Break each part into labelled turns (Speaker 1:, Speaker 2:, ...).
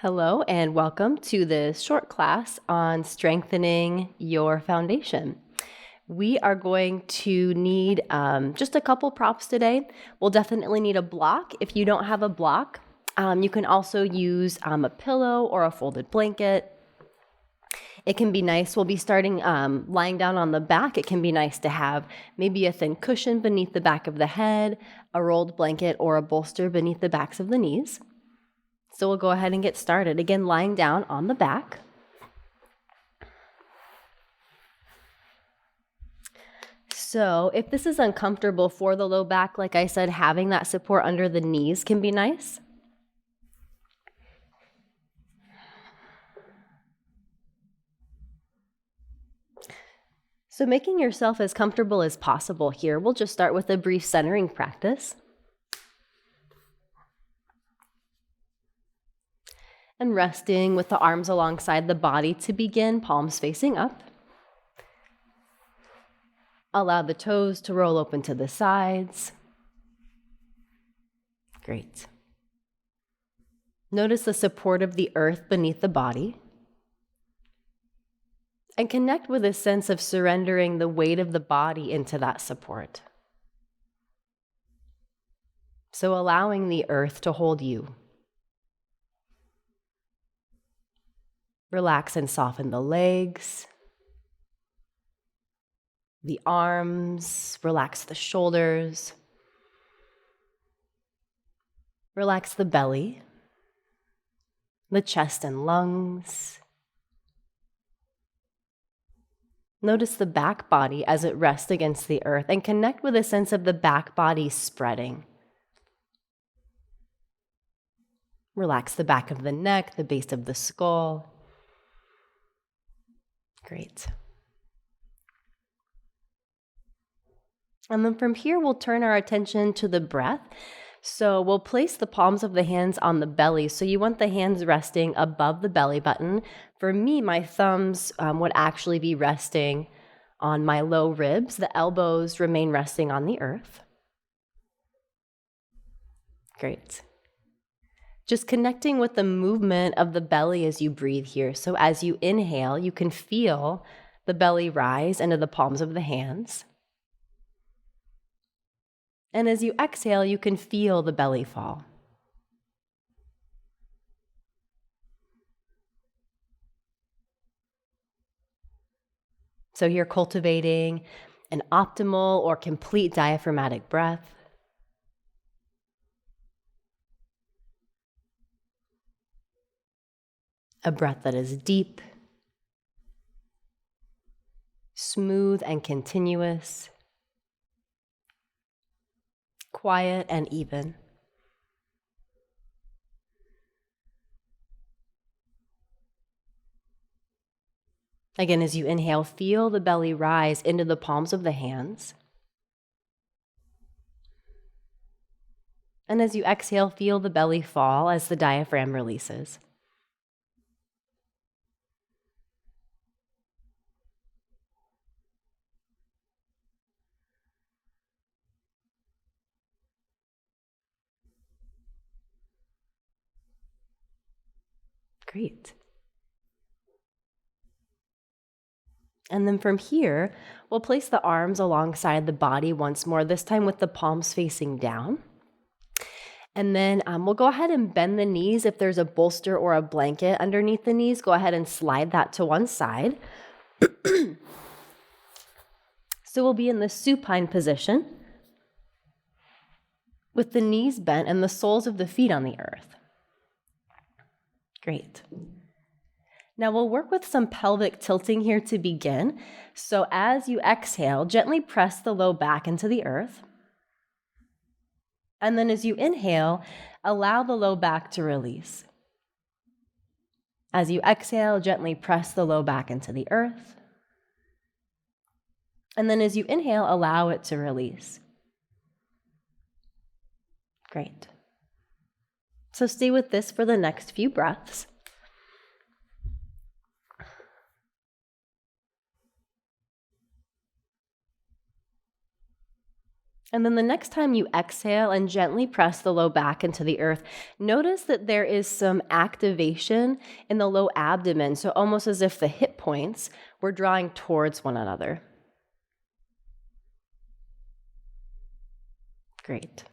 Speaker 1: Hello and welcome to this short class on strengthening your foundation. We are going to need just a couple props today. We'll definitely need a block. If you don't have a block, you can also use a pillow or a folded blanket. It can be nice. We'll be starting lying down on the back. It can be nice to have maybe a thin cushion beneath the back of the head, a rolled blanket, or a bolster beneath the backs of the knees. So we'll go ahead and get started. Again, lying down on the back. So if this is uncomfortable for the low back, like I said, having that support under the knees can be nice. So making yourself as comfortable as possible here, we'll just start with a brief centering practice. And resting with the arms alongside the body to begin, palms facing up. Allow the toes to roll open to the sides. Great. Notice the support of the earth beneath the body. And connect with a sense of surrendering the weight of the body into that support. So allowing the earth to hold you. Relax and soften the legs, the arms, relax the shoulders, relax the belly, the chest and lungs. Notice the back body as it rests against the earth and connect with a sense of the back body spreading. Relax the back of the neck, the base of the skull. Great. And then from here, we'll turn our attention to the breath. So we'll place the palms of the hands on the belly. So you want the hands resting above the belly button. For me, my thumbs would actually be resting on my low ribs. The elbows remain resting on the earth. Great. Just connecting with the movement of the belly as you breathe here. So as you inhale, you can feel the belly rise into the palms of the hands. And as you exhale, you can feel the belly fall. So you're cultivating an optimal or complete diaphragmatic breath. A breath that is deep, smooth and continuous, quiet and even. Again, as you inhale, feel the belly rise into the palms of the hands. And as you exhale, feel the belly fall as the diaphragm releases. Great. And then from here, we'll place the arms alongside the body once more, this time with the palms facing down. And then we'll go ahead and bend the knees. If there's a bolster or a blanket underneath the knees, go ahead and slide that to one side. So we'll be in the supine position with the knees bent and the soles of the feet on the earth. Great. Now we'll work with some pelvic tilting here to begin. So as you exhale, gently press the low back into the earth. And then as you inhale, allow the low back to release. As you exhale, gently press the low back into the earth. And then as you inhale, allow it to release. Great. So stay with this for the next few breaths. And then the next time you exhale and gently press the low back into the earth, notice that there is some activation in the low abdomen, so almost as if the hip points were drawing towards one another. Great.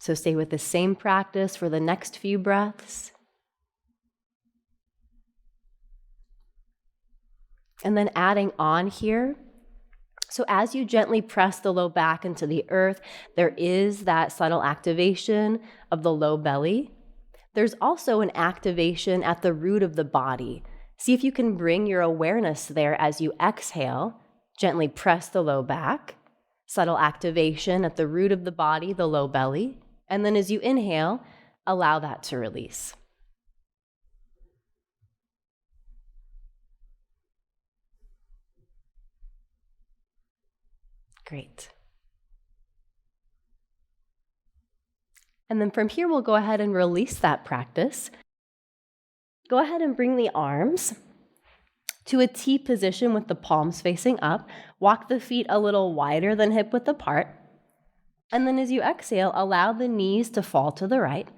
Speaker 1: So stay with the same practice for the next few breaths. And then adding on here, so as you gently press the low back into the earth, there is that subtle activation of the low belly. There's also an activation at the root of the body. See if you can bring your awareness there as you exhale. Gently press the low back. Subtle activation at the root of the body, the low belly. And then as you inhale, allow that to release. Great. And then from here, we'll go ahead and release that practice. Go ahead and bring the arms to a T position with the palms facing up. Walk the feet a little wider than hip width apart. And then as you exhale, allow the knees to fall to the right.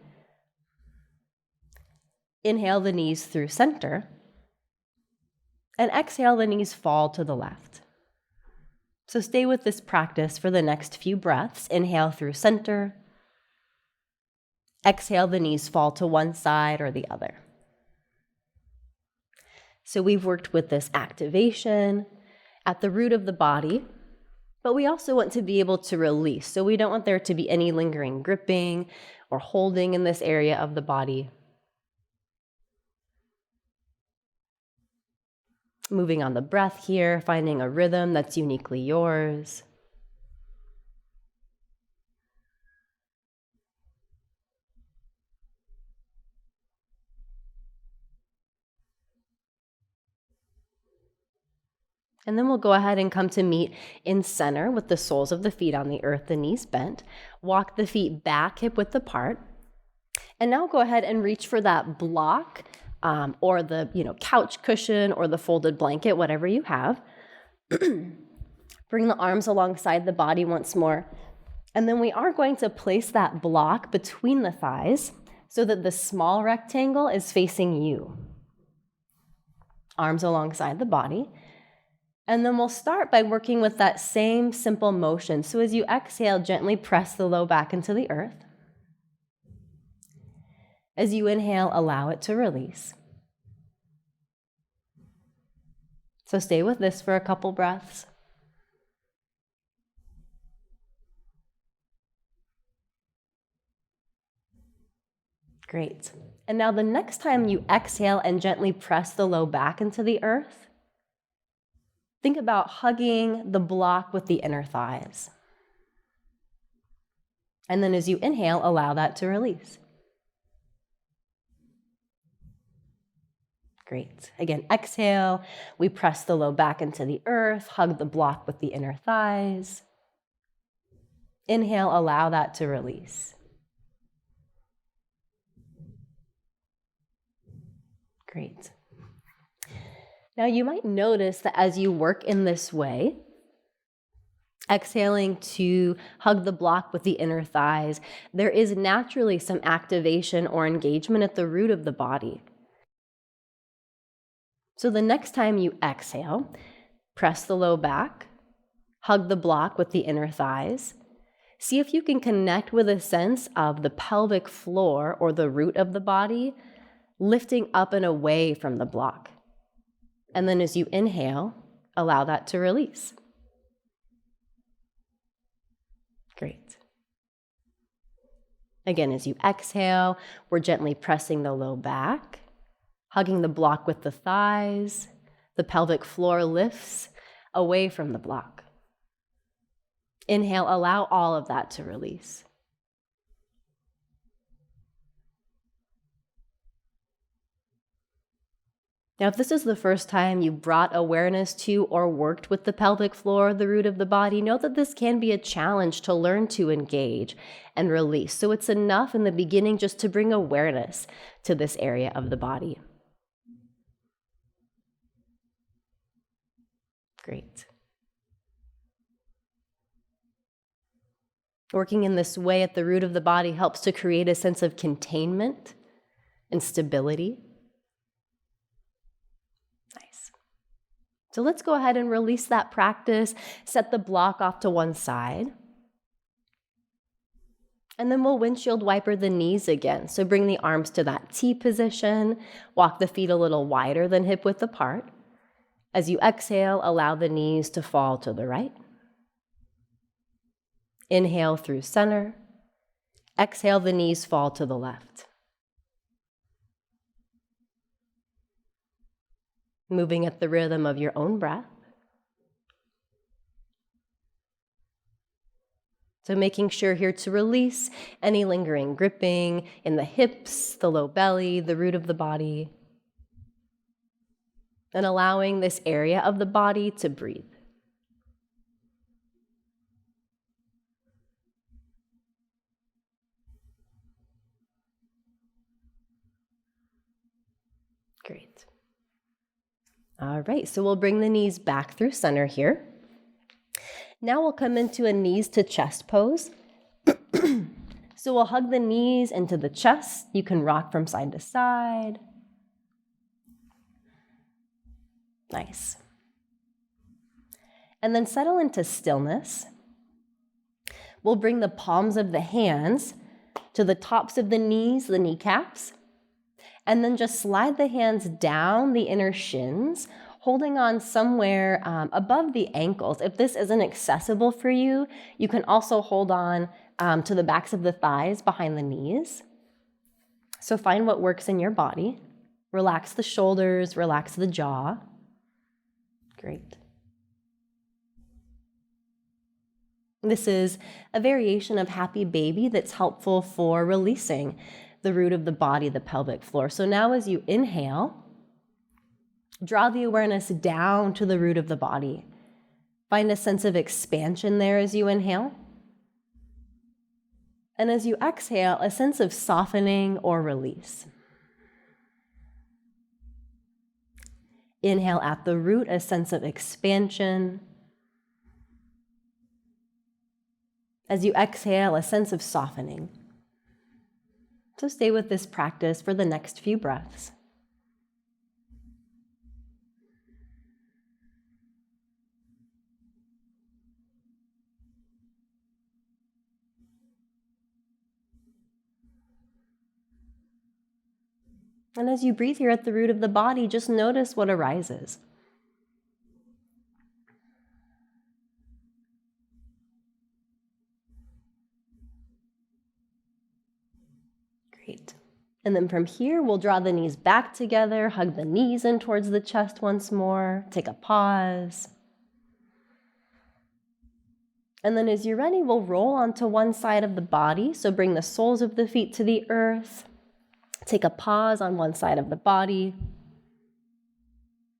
Speaker 1: Inhale the knees through center. And exhale, the knees fall to the left. So stay with this practice for the next few breaths. Inhale through center. Exhale, the knees fall to one side or the other. So we've worked with this activation at the root of the body, but we also want to be able to release. So we don't want there to be any lingering gripping or holding in this area of the body. Moving on the breath here, finding a rhythm that's uniquely yours. And then we'll go ahead and come to meet in center with the soles of the feet on the earth, the knees bent. Walk the feet back, hip width apart. And now go ahead and reach for that block or the couch cushion or the folded blanket, whatever you have. Bring the arms alongside the body once more. And then we are going to place that block between the thighs so that the small rectangle is facing you. Arms alongside the body. And then we'll start by working with that same simple motion. So as you exhale, gently press the low back into the earth. As you inhale, allow it to release. So stay with this for a couple breaths. Great. And now the next time you exhale and gently press the low back into the earth, think about hugging the block with the inner thighs. And then as you inhale, allow that to release. Great. Again, exhale. We press the low back into the earth, hug the block with the inner thighs. Inhale, allow that to release. Great. Now you might notice that as you work in this way, exhaling to hug the block with the inner thighs, there is naturally some activation or engagement at the root of the body. So the next time you exhale, press the low back, hug the block with the inner thighs. See if you can connect with a sense of the pelvic floor or the root of the body lifting up and away from the block. And then as you inhale, allow that to release. Great. Again, as you exhale, we're gently pressing the low back, hugging the block with the thighs. The pelvic floor lifts away from the block. Inhale, allow all of that to release. Now, if this is the first time you brought awareness to or worked with the pelvic floor, the root of the body, know that this can be a challenge to learn to engage and release. So it's enough in the beginning just to bring awareness to this area of the body. Great. Working in this way at the root of the body helps to create a sense of containment and stability. Nice. So let's go ahead and release that practice, set the block off to one side. And then we'll windshield wiper the knees again. So bring the arms to that T position, walk the feet a little wider than hip width apart. As you exhale, allow the knees to fall to the right. Inhale through center. Exhale, the knees fall to the left. Moving at the rhythm of your own breath. So making sure here to release any lingering gripping in the hips, the low belly, the root of the body, and allowing this area of the body to breathe. Great. All right, so we'll bring the knees back through center here. Now we'll come into a knees to chest pose. So we'll hug the knees into the chest. You can rock from side to side. Nice. And then settle into stillness. We'll bring the palms of the hands to the tops of the knees, the kneecaps, and then just slide the hands down the inner shins, holding on somewhere above the ankles. If this isn't accessible for you, you can also hold on to the backs of the thighs behind the knees. So find what works in your body. Relax the shoulders, relax the jaw. Great. This is a variation of Happy Baby that's helpful for releasing the root of the body, the pelvic floor. So now as you inhale, draw the awareness down to the root of the body. Find a sense of expansion there as you inhale. And as you exhale, a sense of softening or release. Inhale at the root, a sense of expansion. As you exhale, a sense of softening. So stay with this practice for the next few breaths. And as you breathe here at the root of the body, just notice what arises. Great. And then from here, we'll draw the knees back together, hug the knees in towards the chest once more, take a pause. And then as you're ready, we'll roll onto one side of the body. So bring the soles of the feet to the earth. Take a pause on one side of the body.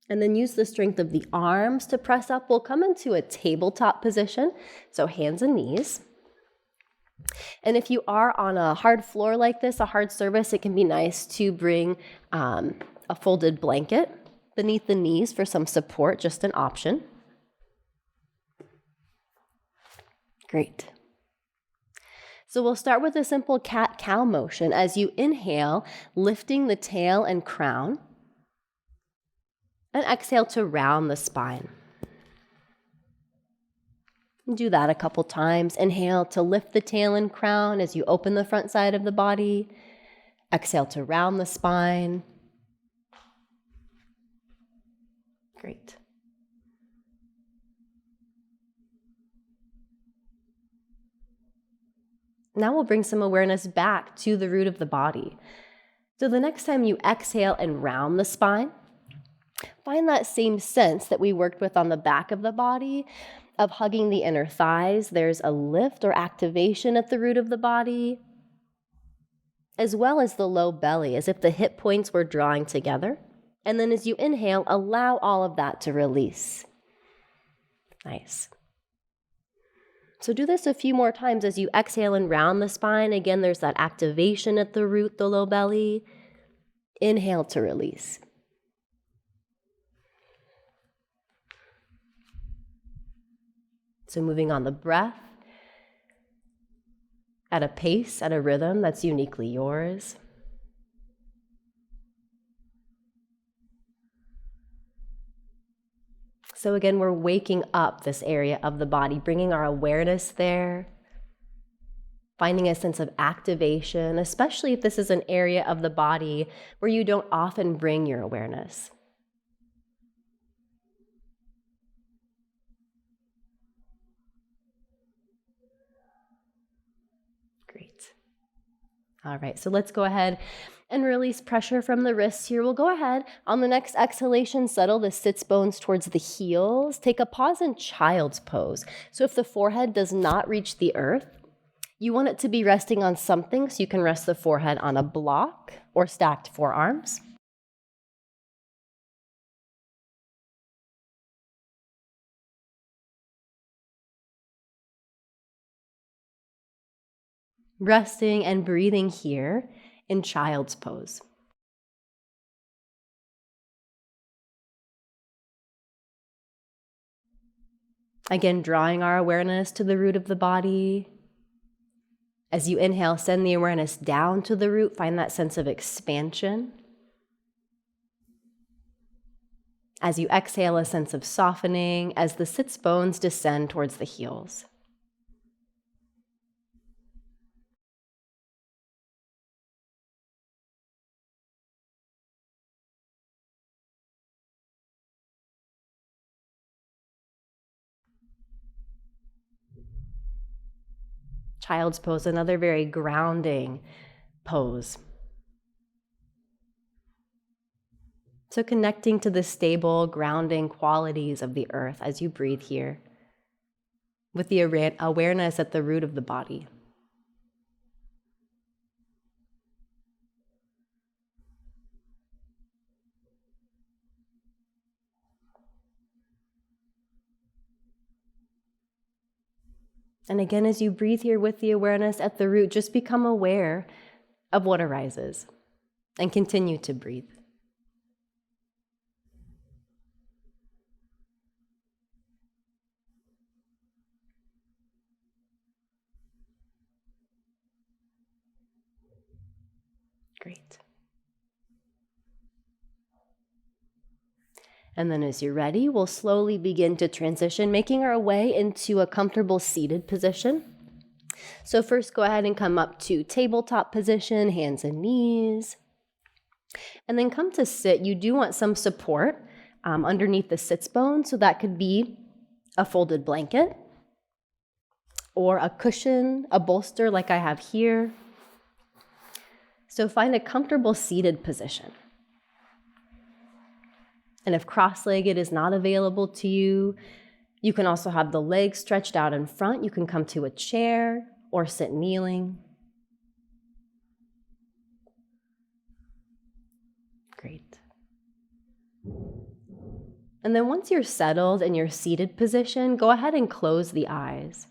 Speaker 1: And then use the strength of the arms to press up. We'll come into a tabletop position, so hands and knees. And if you are on a hard floor like this, a hard surface, it can be nice to bring a folded blanket beneath the knees for some support, just an option. Great. So we'll start with a simple cat-cow motion. As you inhale, lifting the tail and crown, and exhale to round the spine. Do that a couple times. Inhale to lift the tail and crown as you open the front side of the body. Exhale to round the spine. Great. Now we'll bring some awareness back to the root of the body. So the next time you exhale and round the spine, find that same sense that we worked with on the back of the body of hugging the inner thighs. There's a lift or activation at the root of the body, as well as the low belly, as if the hip points were drawing together. And then as you inhale, allow all of that to release. Nice. So do this a few more times as you exhale and round the spine. Again, there's that activation at the root, the low belly. Inhale to release. So moving on the breath at a pace, at a rhythm that's uniquely yours. So again, we're waking up this area of the body, bringing our awareness there, finding a sense of activation, especially if this is an area of the body where you don't often bring your awareness. Great. All right, so let's go ahead and release pressure from the wrists here. We'll go ahead on the next exhalation, settle the sits bones towards the heels. Take a pause in child's pose. So if the forehead does not reach the earth, you want it to be resting on something, so you can rest the forehead on a block or stacked forearms. Resting and breathing here in child's pose. Again, drawing our awareness to the root of the body. As you inhale, send the awareness down to the root, find that sense of expansion. As you exhale, a sense of softening as the sits bones descend towards the heels. Child's pose, another very grounding pose. So connecting to the stable, grounding qualities of the earth as you breathe here, with the awareness at the root of the body. And again, as you breathe here with the awareness at the root, just become aware of what arises and continue to breathe. Great. And then as you're ready, we'll slowly begin to transition, making our way into a comfortable seated position. So first, go ahead and come up to tabletop position, hands and knees. And then come to sit. You do want some support underneath the sits bone, so that could be a folded blanket or a cushion, a bolster like I have here. So find a comfortable seated position. And if cross-legged is not available to you, you can also have the legs stretched out in front. You can come to a chair or sit kneeling. Great. And then once you're settled in your seated position, go ahead and close the eyes.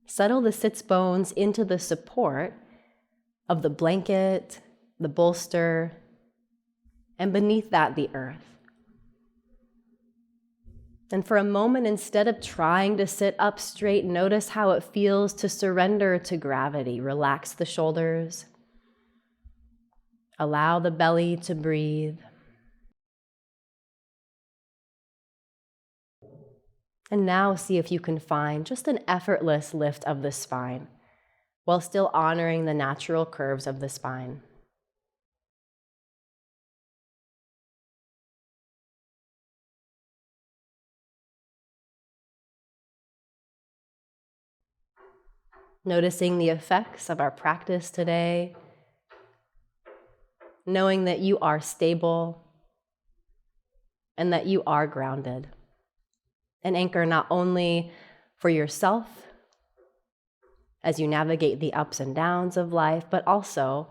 Speaker 1: Settle the sits bones into the support of the blanket, the bolster, and beneath that, the earth. And for a moment, instead of trying to sit up straight, notice how it feels to surrender to gravity. Relax the shoulders. Allow the belly to breathe. And now see if you can find just an effortless lift of the spine while still honoring the natural curves of the spine. Noticing the effects of our practice today, knowing that you are stable and that you are grounded. An anchor not only for yourself as you navigate the ups and downs of life, but also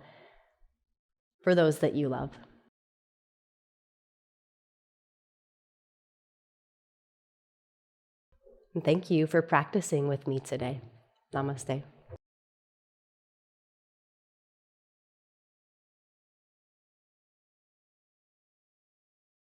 Speaker 1: for those that you love. And thank you for practicing with me today. Namaste.